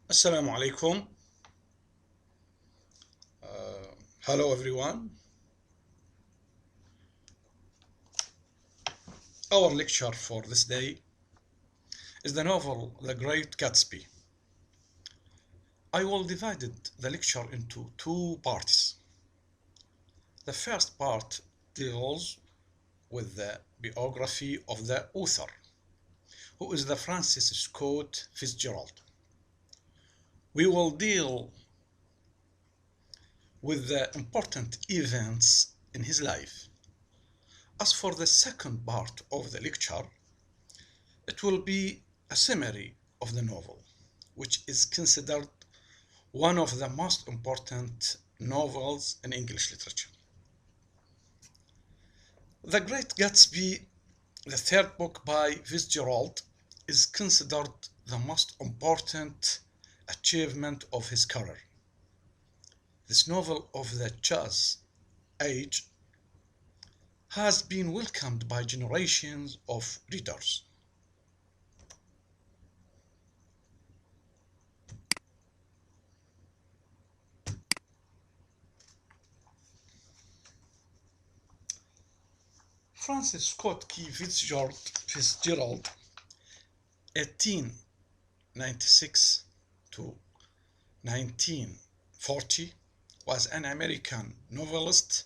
Assalamu alaikum. Hello everyone. Our lecture for this day is the novel The Great Gatsby. I will divide the lecture into two parts. The first part deals with the biography of the author, who is the Francis Scott Fitzgerald. We will deal with the important events in his life. As for the second part of the lecture, it will be a summary of the novel, which is considered one of the most important novels in English literature. The Great Gatsby, the third book by Fitzgerald, is considered the most important achievement of his career. This novel of the jazz age has been welcomed by generations of readers. Francis Scott Key Fitzgerald, 1896 to 1940, was an American novelist,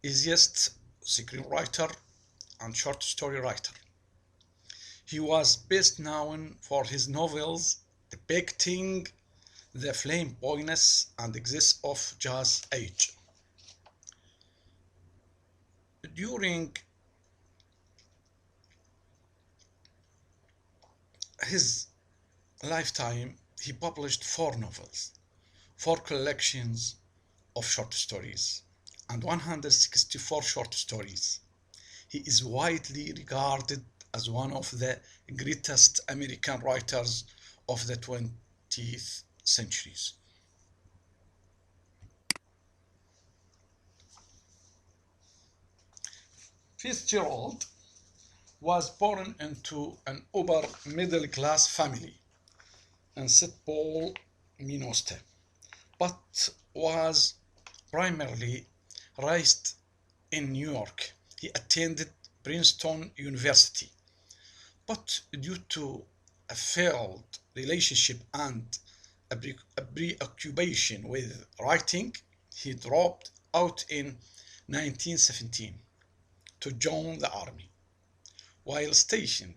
essayist, screenwriter, and short story writer. He was best known for his novels depicting the flamboyance and excess of jazz age. During his lifetime, he published 4 novels, 4 collections of short stories, and 164 short stories. He is widely regarded as one of the greatest American writers of the 20th centuries. Fitzgerald was born into an upper middle class family in St. Paul, Minnesota, but was primarily raised in New York. He attended Princeton University, but due to a failed relationship and a preoccupation with writing, he dropped out in 1917 to join the army. While stationed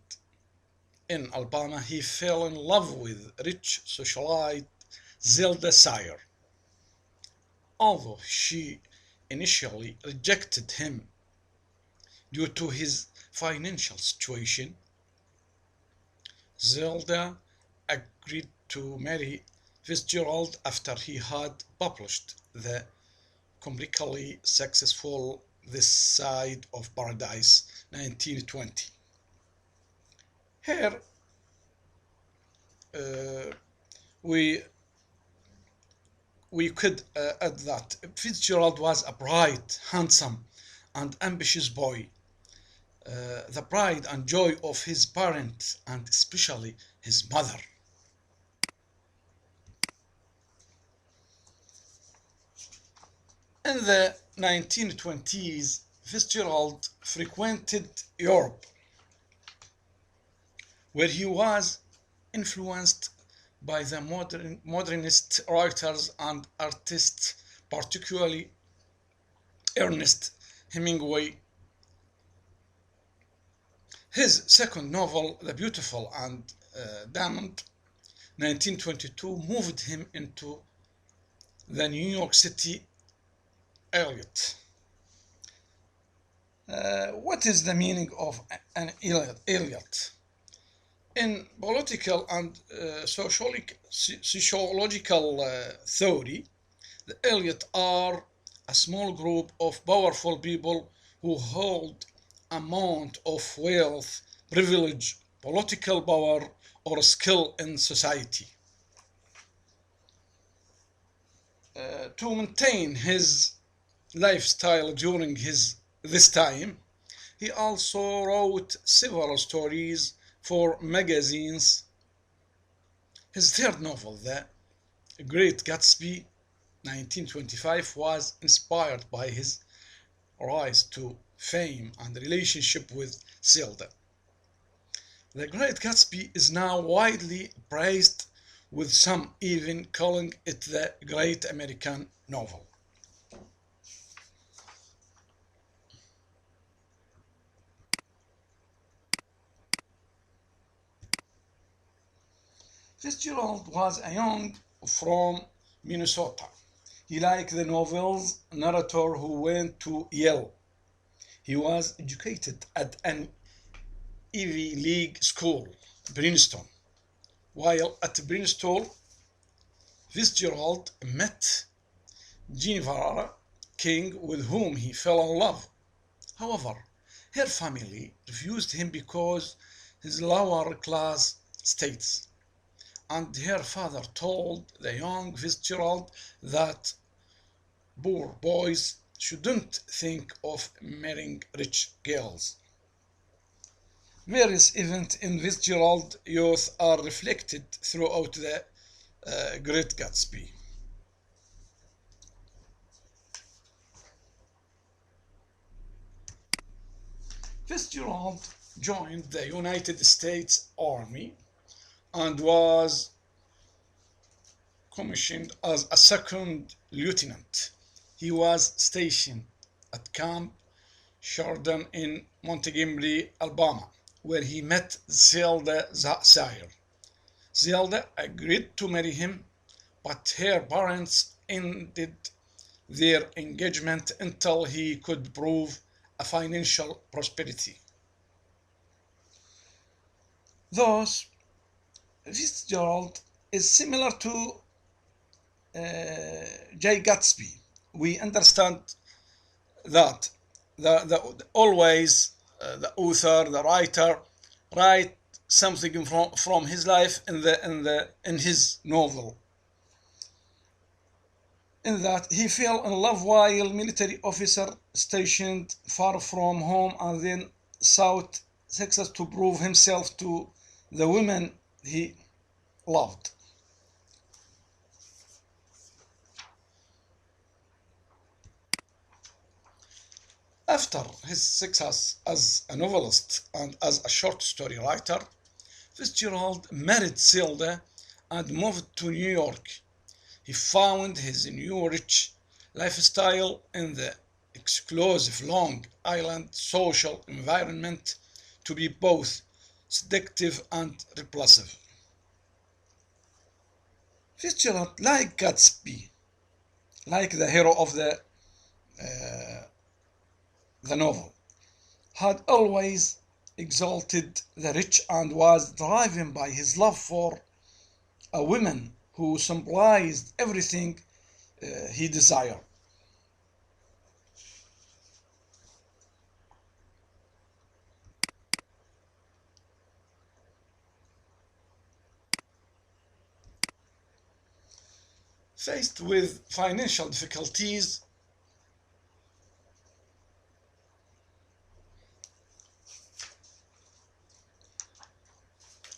in Alabama, he fell in love with rich socialite Zelda Sayer. Although she initially rejected him due to his financial situation, Zelda agreed to marry Fitzgerald after he had published the commercially successful This Side of Paradise 1920. Here we could add that Fitzgerald was a bright, handsome, and ambitious boy, the pride and joy of his parents and especially his mother. In the 1920s, Fitzgerald frequented Europe, where he was influenced by the modernist writers and artists, particularly Ernest Hemingway. His second novel, The Beautiful and Damned, 1922, moved him into the New York City Eliot. What is the meaning of an Eliot? In political and sociological theory, the Eliot are a small group of powerful people who hold amount of wealth, privilege, political power, or skill in society. To maintain his lifestyle during this time, he also wrote several stories for magazines. His third novel, The Great Gatsby, 1925, was inspired by his rise to fame and relationship with Zelda. The Great Gatsby is now widely praised, with some even calling it the Great American Novel. Fitzgerald was a young from Minnesota. He liked the novel's narrator who went to Yale. He was educated at an Ivy League school, Princeton. While at Princeton, Fitzgerald met Jennifer King, with whom he fell in love. However, her family refused him because his lower class status, and her father told the young Fitzgerald that poor boys shouldn't think of marrying rich girls. Various events in Fitzgerald's youth are reflected throughout the Great Gatsby. Fitzgerald joined the United States Army and was commissioned as a second lieutenant. He was stationed at Camp Sheridan in Montgomery, Alabama, where he met Zelda Sire. Zelda agreed to marry him, but her parents ended their engagement until he could prove a financial prosperity. Thus, Fitzgerald is similar to J. Gatsby. We understand that always the author, the writer, write something from his life in his novel. In that he fell in love while military officer stationed far from home, and then sought success to prove himself to the women he loved. After his success as a novelist and as a short story writer, Fitzgerald married Zelda and moved to New York. He found his new rich lifestyle in the exclusive Long Island social environment to be both seductive and repulsive. Fitzgerald, like Gatsby, like the hero of the novel, had always exalted the rich and was driven by his love for a woman who symbolized everything he desired. Faced with financial difficulties,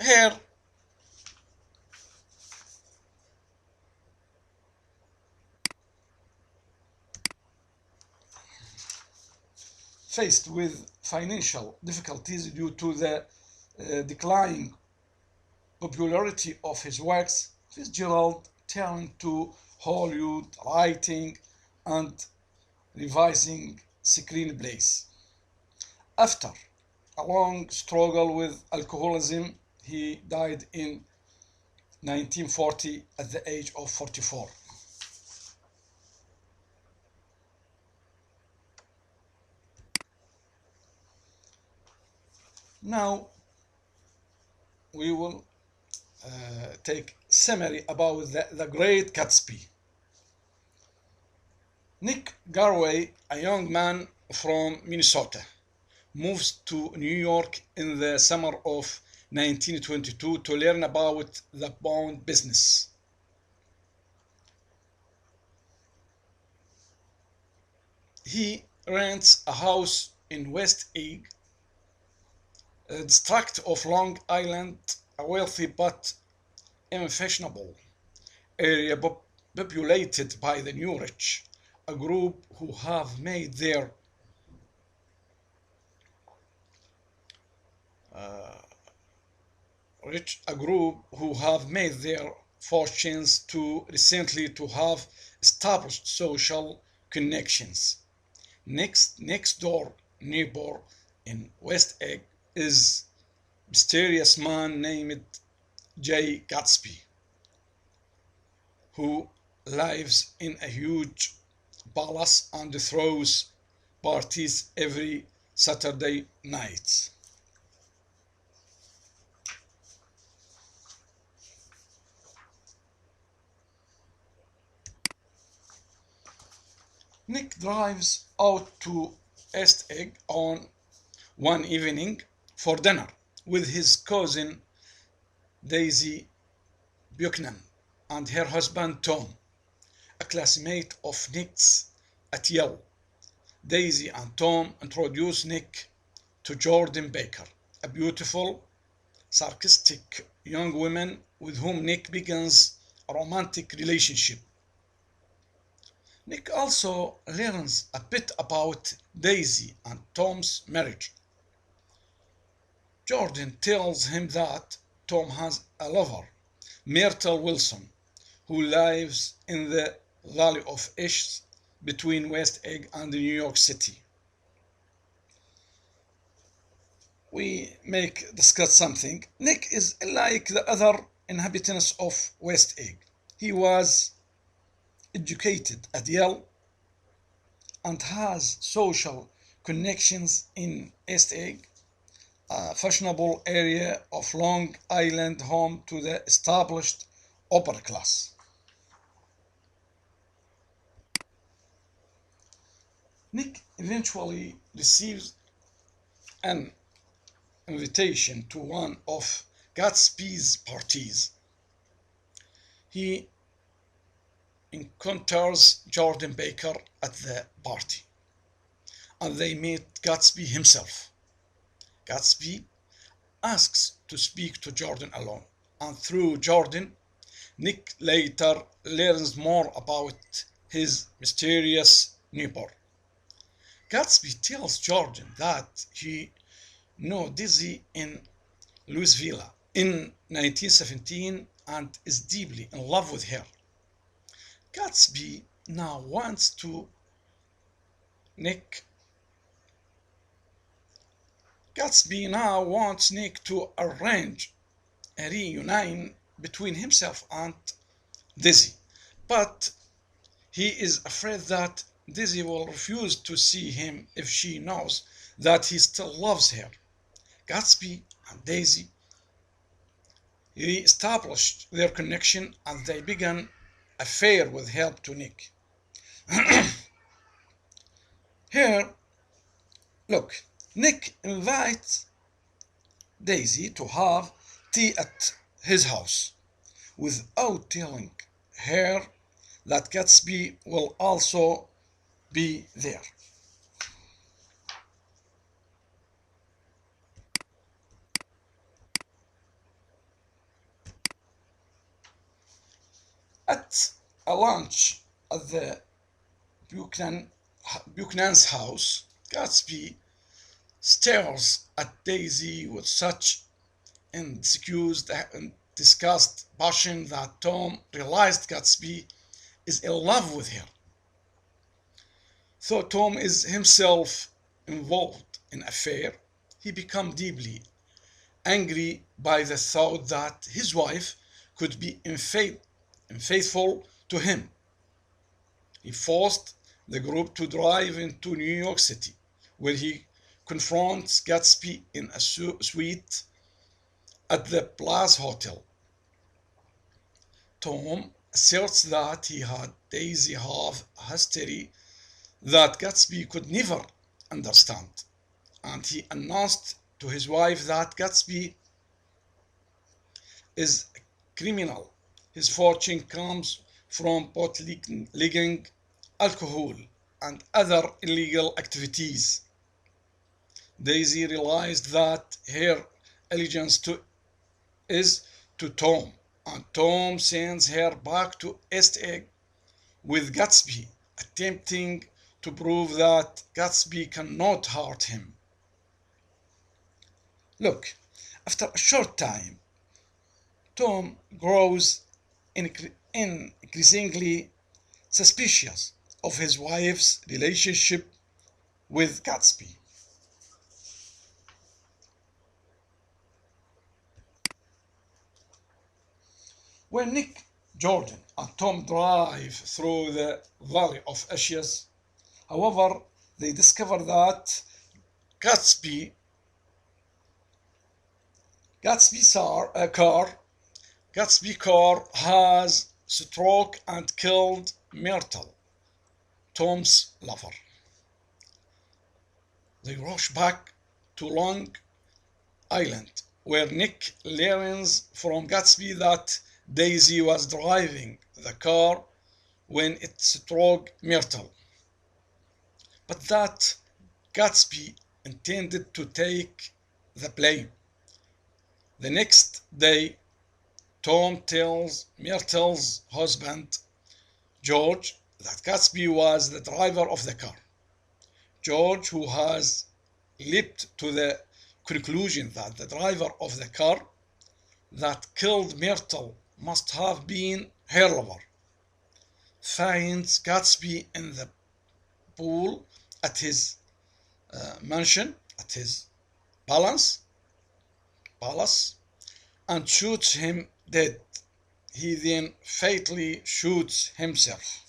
here faced with financial difficulties due to the declining popularity of his works, Fitzgerald turned to Hollywood, writing and revising screenplays. After a long struggle with alcoholism, he died in 1940 at the age of 44. Now we will take summary about the Great Gatsby. Nick Garway, a young man from Minnesota, moves to New York in the summer of 1922 to learn about the bond business. He rents a house in West Egg, a district of Long Island, a wealthy but unfashionable area populated by the new rich, a group who have made their fortunes too recently to have established social connections. Next door neighbor in West Egg is mysterious man named J. Gatsby, who lives in a huge palace and throws parties every Saturday night. Nick drives out to East Egg on one evening for dinner with his cousin Daisy Buchanan and her husband Tom, a classmate of Nick's at Yale. Daisy and Tom introduce Nick to Jordan Baker, a beautiful, sarcastic young woman with whom Nick begins a romantic relationship. Nick also learns a bit about Daisy and Tom's marriage. Jordan tells him that Tom has a lover, Myrtle Wilson, who lives in the Valley of Ish between West Egg and New York City. We discuss something. Nick is like the other inhabitants of West Egg. He was educated at Yale and has social connections in East Egg, a fashionable area of Long Island home to the established upper class. Nick eventually receives an invitation to one of Gatsby's parties. He encounters Jordan Baker at the party, and they meet Gatsby himself. Gatsby asks to speak to Jordan alone, and through Jordan, Nick later learns more about his mysterious neighbor. Gatsby tells Jordan that he knew Daisy in Louisville in 1917 and is deeply in love with her. Gatsby now wants Nick to arrange a reunion between himself and Daisy, but he is afraid that Daisy will refuse to see him if she knows that he still loves her. Gatsby and Daisy re-established their connection and they began affair with help to Nick. Here, look, Nick invites Daisy to have tea at his house without telling her that Gatsby will also be there. At a lunch at the Buchanan's house, Gatsby stares at Daisy with such excused and disgust passion that Tom realized Gatsby is in love with her. Though Tom is himself involved in an affair, he becomes deeply angry by the thought that his wife could be unfaithful to him. He forced the group to drive into New York City, where he confronts Gatsby in a suite at the Plaza Hotel. Tom asserts that he had Daisy have a history that Gatsby could never understand, and he announced to his wife that Gatsby is a criminal. His fortune comes from bootlegging, alcohol, and other illegal activities. Daisy realized that her allegiance is to Tom and Tom sends her back to East Egg with Gatsby, attempting to prove that Gatsby cannot hurt him. Look, after a short time, Tom grows increasingly suspicious of his wife's relationship with Gatsby. When Nick, Jordan, and Tom drive through the Valley of Ashes, however, they discover that Gatsby car has struck and killed Myrtle, Tom's lover. They rush back to Long Island, where Nick learns from Gatsby that Daisy was driving the car when it struck Myrtle, but that Gatsby intended to take the blame. The next day, Tom tells Myrtle's husband, George, that Gatsby was the driver of the car. George, who has leaped to the conclusion that the driver of the car that killed Myrtle must have been her lover, finds Gatsby in the pool at his mansion, at his palace, and shoots him dead. He then fatally shoots himself.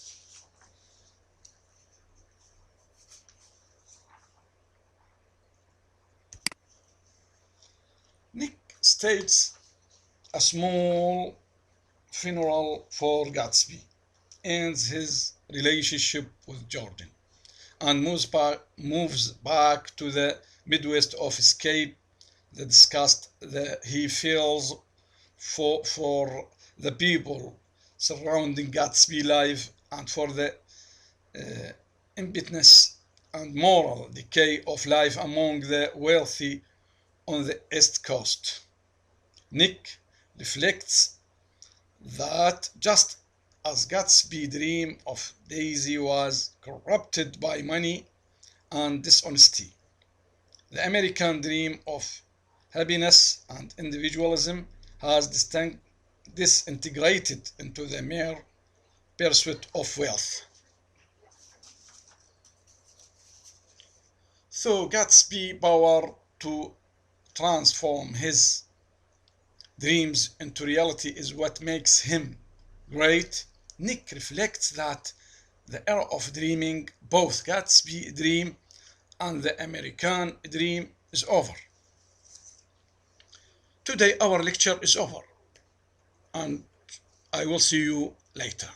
Nick stages a small funeral for Gatsby, ends his relationship with Jordan, and moves back to the Midwest of escape the disgust that he feels for the people surrounding Gatsby's life and for the impotence and moral decay of life among the wealthy on the East Coast. Nick reflects that just as Gatsby's dream of Daisy was corrupted by money and dishonesty, the American dream of happiness and individualism has disintegrated into the mere pursuit of wealth. So Gatsby's power to transform his dreams into reality is what makes him great. Nick reflects that the era of dreaming, both Gatsby's dream and the American dream, is over. Today our lecture is over, and I will see you later.